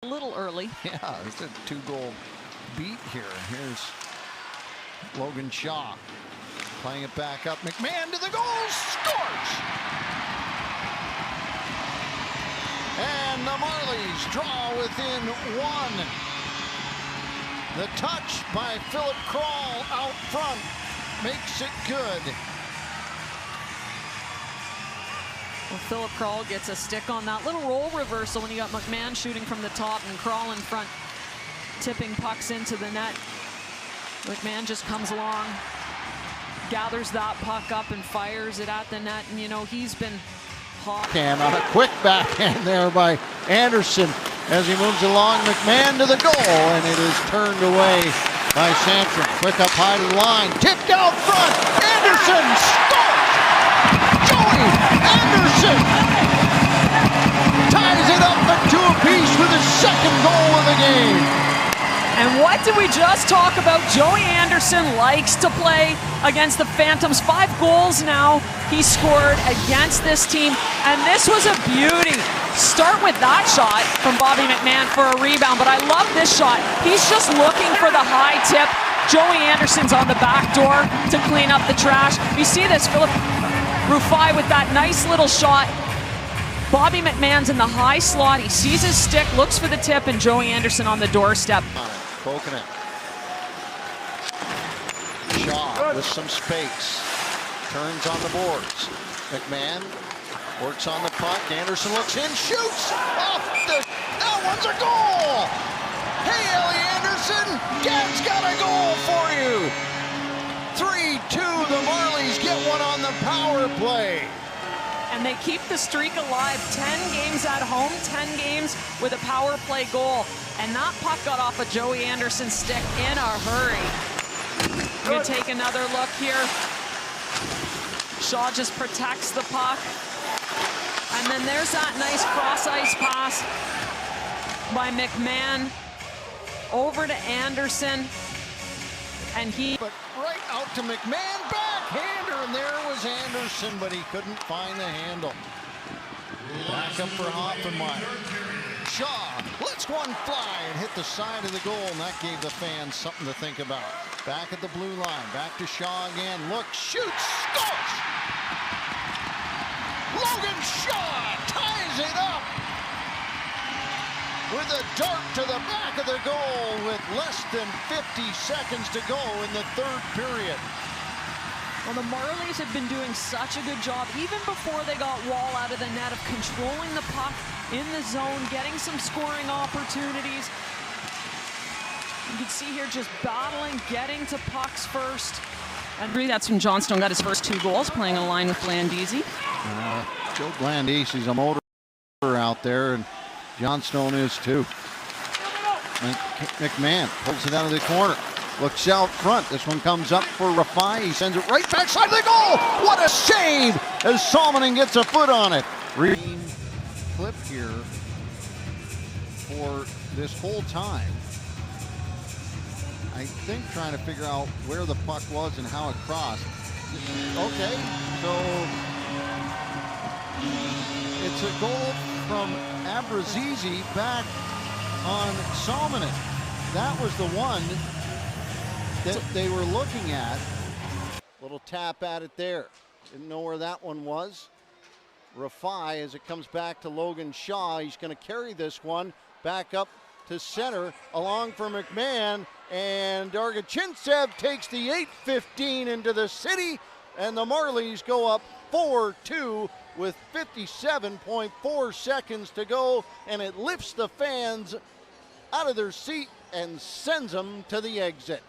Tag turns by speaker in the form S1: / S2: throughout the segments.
S1: A little early.
S2: Yeah, it's a 2-goal beat here. Here's Logan Shaw playing it back up. McMann to the goal, scores! And the Marlies draw within one. The touch by Philip Kral out front makes it good.
S1: Well, Philip Kral gets a stick on that little role reversal when you got McMann shooting from the top and Kral in front, tipping pucks into the net. McMann just comes along, gathers that puck up and fires it at the net, and you know, he's been hot.
S2: And on a quick backhand there by Anderson as he moves along. McMann to the goal, and it is turned away by Sampson. Quick up high to the line, tipped out front. Anderson scores! Joey Anderson ties it up at 2 apiece with his second goal of the game.
S1: And what did we just talk about? Joey Anderson likes to play against the Phantoms. 5 goals now he scored against this team, and this was a beauty. Start with that shot from Bobby McMann for a rebound, but I love this shot. He's just looking for the high tip. Joey Anderson's on the back door to clean up the trash. You see this, Philip Rufai with that nice little shot. Bobby McMann's in the high slot. He sees his stick, looks for the tip, and Joey Anderson on the doorstep.
S2: Poking it. Shaw with some space. Turns on the boards. McMann works on the puck. Anderson looks in, shoots off the. That one's a goal! Hey, Ellie Anderson, Dad's got a goal for you. 3-2. The Marlies get one on the power play.
S1: And they keep the streak alive. 10 games at home, 10 games with a power play goal. And that puck got off of Joey Anderson's stick in a hurry. We're gonna take another look here. Shaw just protects the puck. And then there's that nice cross-ice pass by McMann over to Anderson. And
S2: But right out to McMann, backhander, and there was Anderson, but he couldn't find the handle. Back up for Hoffenmeyer. Shaw lets one fly and hit the side of the goal, and that gave the fans something to think about. Back at the blue line, back to Shaw again. Look, shoots, scores! Logan Shaw ties it up with a dart to the back of the goal with less than 50 seconds to go in the third period.
S1: Well, the Marlies have been doing such a good job, even before they got Wall out of the net, of controlling the puck in the zone, getting some scoring opportunities. You can see here just battling, getting to pucks first. And that's when Johnstone got his first 2 goals, playing a line with Blandisi.
S2: Joe Blandisi's a motor out there, and Johnstone is too. McMann pulls it out of the corner. Looks out front. This one comes up for Rafai. He sends it right backside the goal. What a save as Salmonen gets a foot on it. Green clip here for this whole time. I think trying to figure out where the puck was and how it crossed. Okay, so it's a goal from Abrazizi back on Salmonen. That was the one that they were looking at. Little tap at it there. Didn't know where that one was. Rafai, as it comes back to Logan Shaw, he's going to carry this one back up to center, along for McMann, and Dargachintsev takes the 8-15 into the city, and the Marlies go up 4-2 with 57.4 seconds to go, and it lifts the fans out of their seat and sends them to the exit.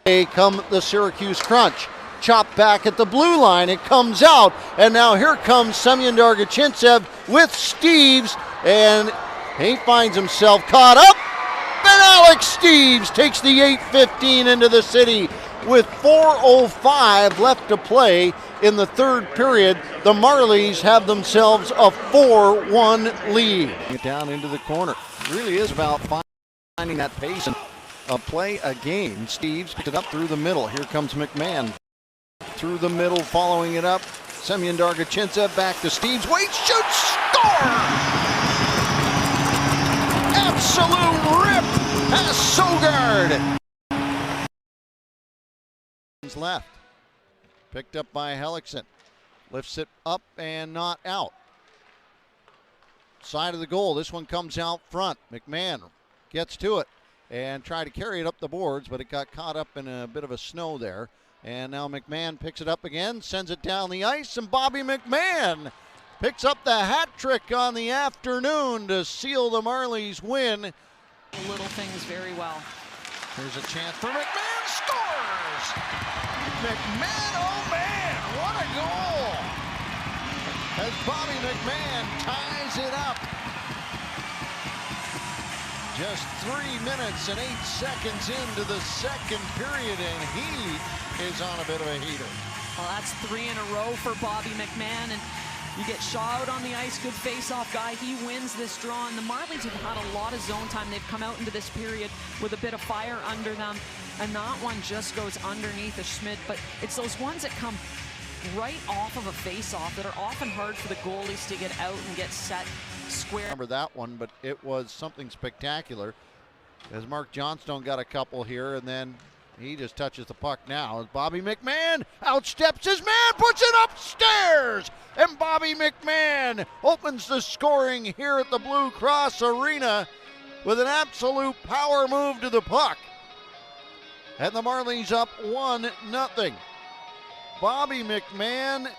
S2: Here come the Syracuse Crunch. Chop back at the blue line. It comes out, and now here comes Semyon Dargachintsev with Steeves, and he finds himself caught up, and Alex Steeves takes the 8-15 into the city with 4:05 left to play in the third period. The Marlies have themselves a 4-1 lead. Get down into the corner. It really is about finding that pace and play a game. Steeves picked it up through the middle. Here comes McMann through the middle, following it up. Semyon Dargachintsev back to Steeves. Waits, shoots, score! Absolute Pass Sogard. Left. Picked up by Hellickson. Lifts it up and not out. Side of the goal. This one comes out front. McMann gets to it and tried to carry it up the boards, but it got caught up in a bit of a snow there. And now McMann picks it up again, sends it down the ice, and Bobby McMann picks up the hat trick on the afternoon to seal the Marlies win.
S1: Little things very well.
S2: Here's a chance for McMann, scores! McMann, oh man, what a goal! As Bobby McMann ties it up. Just 3 minutes and 8 seconds into the second period, and he is on a bit of a heater.
S1: Well, that's 3 in a row for Bobby McMann, and you get Shaw out on the ice, good face-off guy. He wins this draw, and the Marlies have had a lot of zone time. They've come out into this period with a bit of fire under them, and that one just goes underneath a Schmidt, but it's those ones that come right off of a face-off that are often hard for the goalies to get out and get set square.
S2: Remember that one, but it was something spectacular as Mark Johnstone got a couple here, and then he just touches the puck now as Bobby McMann outsteps his man, puts it upstairs, and Bobby McMann opens the scoring here at the Blue Cross Arena with an absolute power move to the puck. And the Marlies up 1-0. Bobby McMann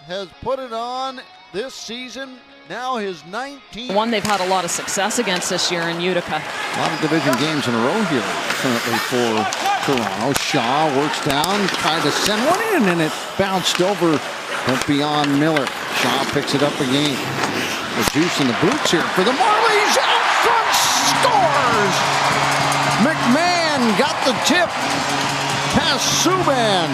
S2: has put it on this season, now his 19th.
S1: One they've had a lot of success against this year in Utica.
S2: A lot of division games in a row here currently for Toronto. Shaw works down, tried to send one in, and it bounced over but beyond Miller. Shaw picks it up again. The juice in the boots here for the Marlies. Out front, scores! McMann got the tip past Subban.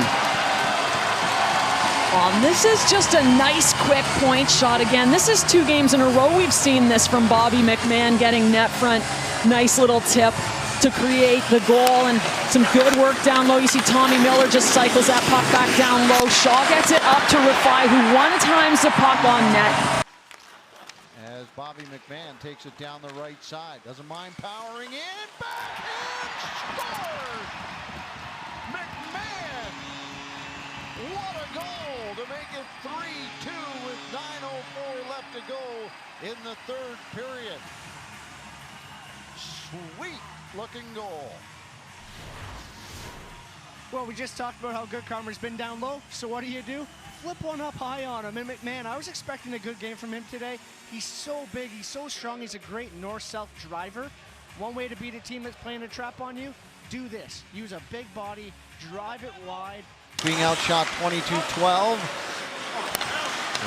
S1: This is just a nice, quick point shot again. This is 2 games in a row we've seen this from Bobby McMann, getting net front. Nice little tip to create the goal, and some good work down low. You see Tommy Miller just cycles that puck back down low. Shaw gets it up to Rafai, who one-times the puck on net.
S2: As Bobby McMann takes it down the right side. Doesn't mind powering in. Backhand scores! McMann! What a goal to make it 3-2 with 9:04 left to go in the third period. Sweet looking goal.
S3: Well, we just talked about how good Carmer's been down low, so what do? Flip one up high on him. And McMann, I was expecting a good game from him today. He's so big, he's so strong, he's a great north-south driver. One way to beat a team that's playing a trap on you, do this. Use a big body, drive it wide.
S2: Being outshot 22-12.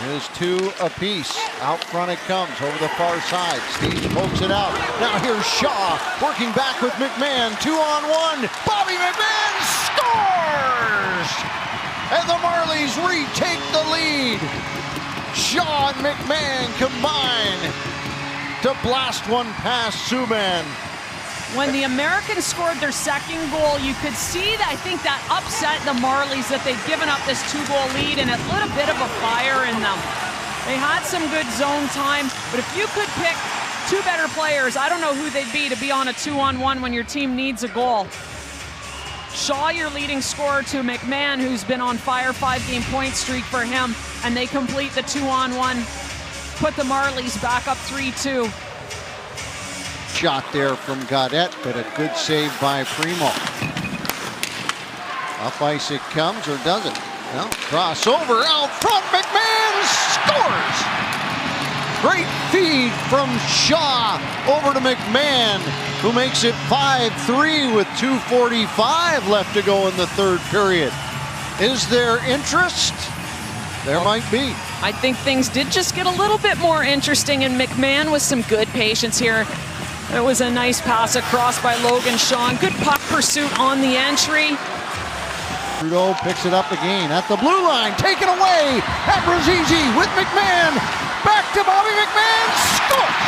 S2: It is 2 apiece. Out front it comes over the far side. Steve pokes it out. Now here's Shaw working back with McMann. 2-on-1. Bobby McMann scores! And the Marlies retake the lead. Shaw and McMann combine to blast one past Subban.
S1: When the Americans scored their second goal, you could see that I think that upset the Marlies, that they'd given up this 2-goal lead, and it lit a bit of a fire in them. They had some good zone time, but if you could pick 2 better players, I don't know who they'd be to be on a 2-on-1 when your team needs a goal. Shaw, your leading scorer, to McMann, who's been on fire, 5-game point streak for him, and they complete the 2-on-1, put the Marlies back up 3-2.
S2: Shot there from Gaudette, but a good save by Primo. Up ice it comes, or does it? No, crossover out front, McMann scores! Great feed from Shaw over to McMann, who makes it 5-3 with 2:45 left to go in the third period. Is there interest? There might be.
S1: I think things did just get a little bit more interesting, and McMann with some good patience here. It was a nice pass across by Logan Shaw. Good puck pursuit on the entry.
S2: Trudeau picks it up again at the blue line, taken away. Abruzzese with McMann. Back to Bobby McMann. Scores!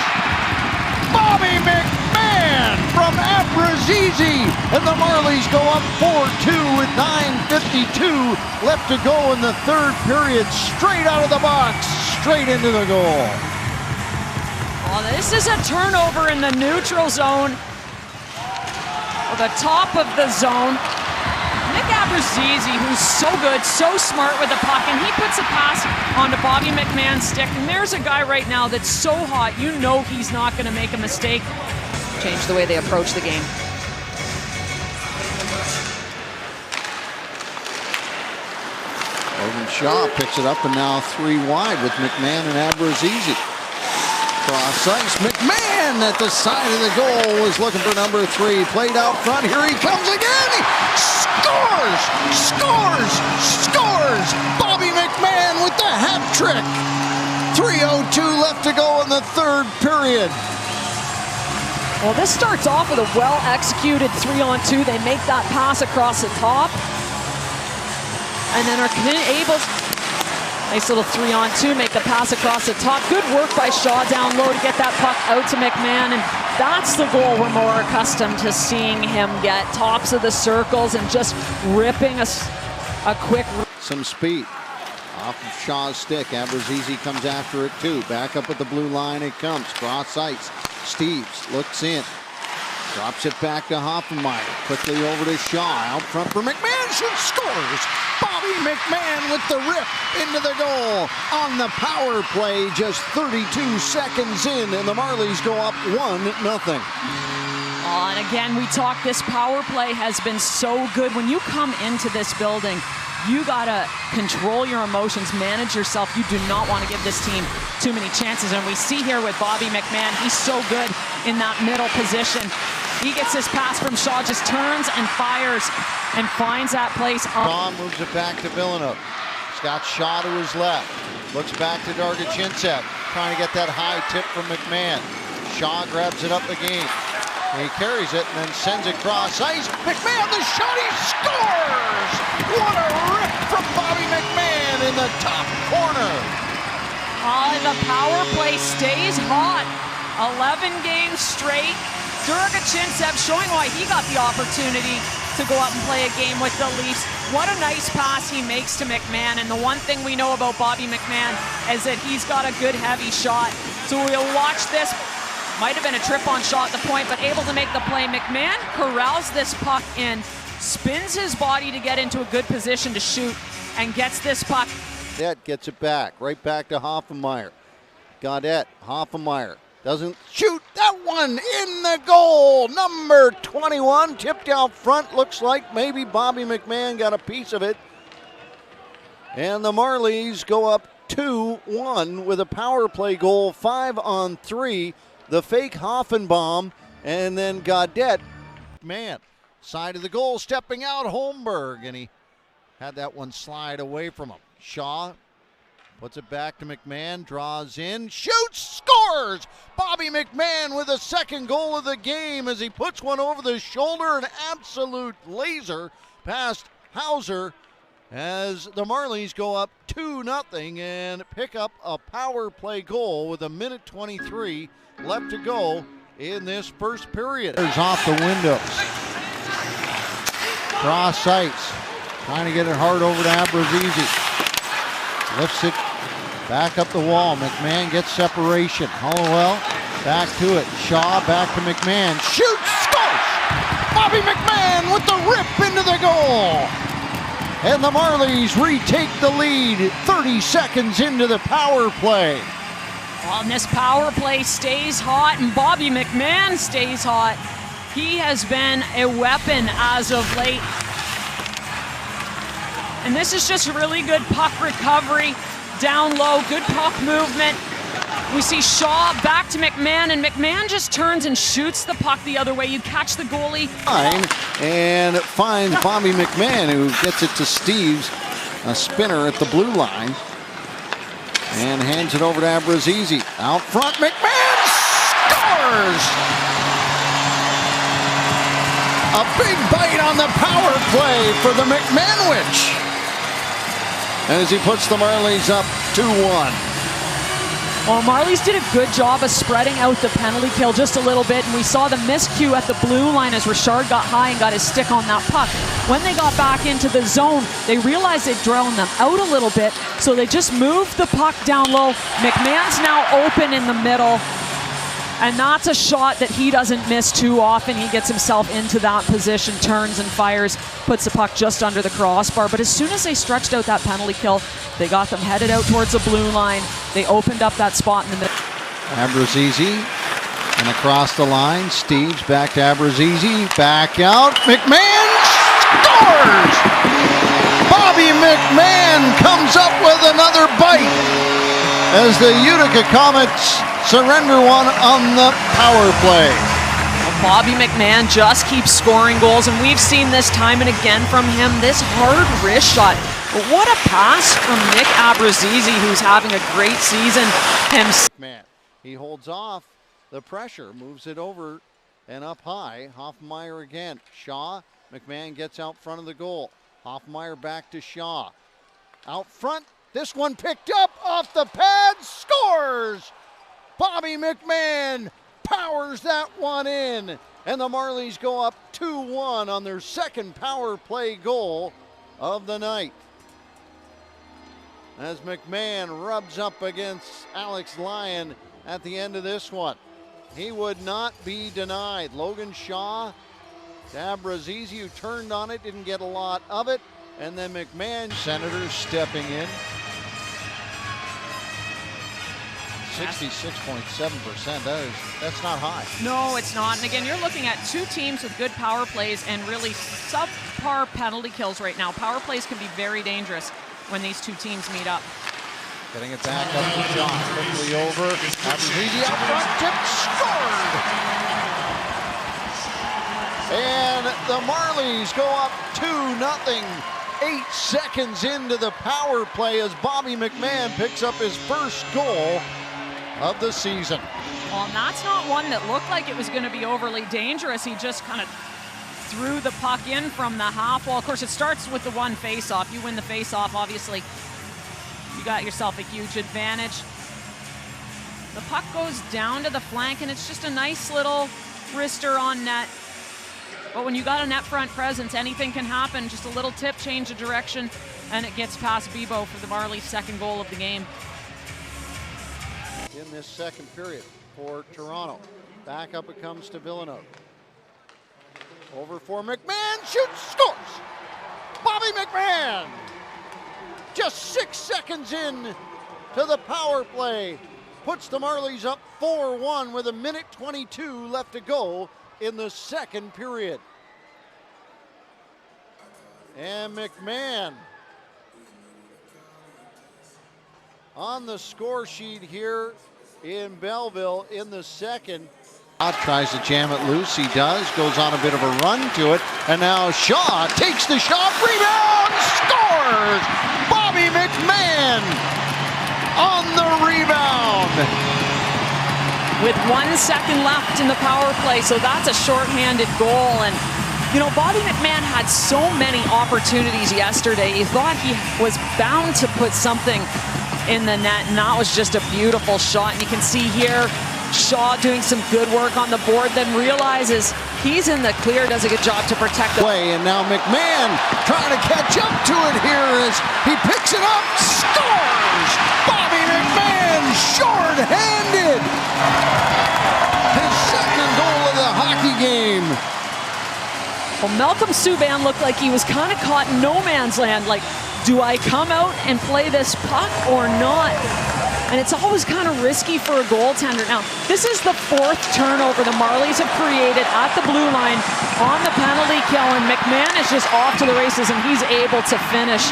S2: Bobby McMann from Abruzzese. And the Marlies go up 4-2 with 9:52 left to go in the third period. Straight out of the box, straight into the goal.
S1: Oh, this is a turnover in the neutral zone. the top of the zone. Nick Abruzzese, who's so good, so smart with the puck, and he puts a pass onto Bobby McMann's stick. And there's a guy right now that's so hot, you know he's not going to make a mistake. Change the way they approach the game.
S2: Logan Shaw picks it up, and now 3 wide with McMann and Abruzzese. Cross ice, McMann at the side of the goal is looking for number 3. Played out front, here he comes again! Scores! Scores! Scores! Bobby McMann with the hat trick! 3:02 left to go in the 3rd period.
S1: Well, this starts off with a well-executed 3-on-2. They make that pass across the top. And then are able, nice little 3-on-2, make the pass across the top. Good work by Shaw down low to get that puck out to McMann. And that's the goal we're more accustomed to seeing him get. Tops of the circles and just ripping a quick.
S2: Some speed. Off of Shaw's stick. Abruzzese comes after it too. Back up at the blue line it comes. Cross ice. Steves looks in. Drops it back to Hoffenmeyer. Quickly over to Shaw. Out front for McMann. Shoots, scores! Bobby McMann with the rip into the goal on the power play. Just 32 seconds in, and the Marlies go up 1-0.
S1: And again, we talk, this power play has been so good. When you come into this building, you gotta control your emotions, manage yourself. You do not want to give this team too many chances. And we see here with Bobby McMann, he's so good in that middle position. He gets this pass from Shaw, just turns and fires and finds that place.
S2: Shaw moves it back to Villeneuve. He's got Shaw to his left. Looks back to Dargachintsev, trying to get that high tip from McMann. Shaw grabs it up again. He carries it and then sends it cross ice. McMann, the shot, he scores! What a rip from Bobby McMann in the top corner.
S1: The power play stays hot. 11 games straight. Dargachintsev showing why he got the opportunity to go up and play a game with the Leafs. What a nice pass he makes to McMann. And the one thing we know about Bobby McMann is that he's got a good heavy shot. So we'll watch this. Might have been a trip on Shaw at the point, but able to make the play. McMann corrals this puck in, spins his body to get into a good position to shoot, and gets this puck.
S2: Gaudette gets it back, right back to Hoffenmeyer. Gaudette, Hoffenmeyer doesn't shoot that one in the goal. Number 21 tipped out front. Looks like maybe Bobby McMann got a piece of it. And the Marlies go up 2-1 with a power play goal, 5-on-3. The fake Hoffenbaum, and then Gaudette. Man, side of the goal, stepping out, Holmberg, and he had that one slide away from him. Shaw puts it back to McMann, draws in, shoots, scores! Bobby McMann with the 2nd goal of the game as he puts one over the shoulder, an absolute laser past Hauser as the Marlies go up 2-0 and pick up a power play goal with 1:23 left to go in this 1st period. There's off the windows. Cross ice. Trying to get it hard over to Abruzzese. Lifts it back up the wall. McMann gets separation. Hollowell back to it. Shaw back to McMann. Shoots! Scores! Bobby McMann with the rip into the goal. And the Marlies retake the lead 30 seconds into the power play.
S1: Well, and this power play stays hot, and Bobby McMann stays hot. He has been a weapon as of late. And this is just really good puck recovery, down low, good puck movement. We see Shaw back to McMann, and McMann just turns and shoots the puck the other way. You catch the goalie.
S2: And finds Bobby McMann, who gets it to Steves, a spinner at the blue line. And hands it over to Abruzzese. Out front, McMann scores! A big bite on the power play for the McManwich. As he puts the Marlies up 2-1.
S1: Well, Marlies did a good job of spreading out the penalty kill just a little bit, and we saw the miscue at the blue line as Richard got high and got his stick on that puck. When they got back into the zone, they realized they'd drawn them out a little bit, so they just moved the puck down low. McMann's now open in the middle. And that's a shot that he doesn't miss too often. He gets himself into that position, turns and fires, puts the puck just under the crossbar. But as soon as they stretched out that penalty kill, they got them headed out towards the blue line. They opened up that spot in the middle.
S2: Abruzzese and across the line. Steeves back to Abruzzese. Back out. McMann scores! Bobby McMann comes up with another bite as the Utica Comets surrender one on the power play.
S1: Well, Bobby McMann just keeps scoring goals, and we've seen this time and again from him. This hard wrist shot. But what a pass from Nick Abruzzese, who's having a great season himself.
S2: Man, he holds off the pressure, moves it over and up high. Hoffmeyer again. Shaw. McMann gets out front of the goal. Hoffmeyer back to Shaw. Out front. This one picked up off the pad. Scores! Bobby McMann powers that one in. And the Marlies go up 2-1 on their second power play goal of the night. As McMann rubs up against Alex Lyon at the end of this one. He would not be denied. Logan Shaw to Abruzzese, who turned on it, didn't get a lot of it. And then McMann, Senators stepping in. 66.7%. That's not high.
S1: No, it's not. And again, you're looking at two teams with good power plays and really subpar penalty kills right now. Power plays can be very dangerous when these two teams meet up.
S2: Getting it back up to John. Quickly over. Abruzzese out front. Tip scored. And the Marlies go up 2-0. 8 seconds into the power play as Bobby McMann picks up his first goal of the season.
S1: Well, and that's not one that looked like it was going to be overly dangerous. He just kind of threw the puck in from the half wall. Of course, it starts with the one face-off. You win the face-off, obviously. You got yourself a huge advantage. The puck goes down to the flank, and it's just a nice little wrister on net. But when you got a net front presence, anything can happen. Just a little tip, change of direction, and it gets past Bebo for the Marlies' second goal of the game.
S2: In this second period for Toronto. Back up it comes to Villeneuve. Over for McMann, shoots, scores! Bobby McMann! Just 6 seconds in to the power play. Puts the Marlies up 4-1 with 1:22 left to go in the second period. And McMann on the score sheet here in Belleville in the second. Tries to jam it loose, he does, goes on a bit of a run to it, and now Shaw takes the shot, rebound, scores! Bobby McMann on the rebound.
S1: With 1 second left in the power play, so that's a shorthanded goal. And you know, Bobby McMann had so many opportunities yesterday. He thought he was bound to put something in the net, and that was just a beautiful shot. And you can see here Shaw doing some good work on the board, then realizes he's in the clear, does a good job to protect the
S2: play. And now McMann trying to catch up to it here as he picks it up, scores! Bobby McMann short-handed! His second goal of the hockey game.
S1: Well, Malcolm Subban looked like he was kind of caught in no man's land. Like, do I come out and play this puck or not? And it's always kind of risky for a goaltender. Now, this is the 4th turnover the Marlies have created at the blue line on the penalty kill, and McMann is just off to the races, and he's able to finish.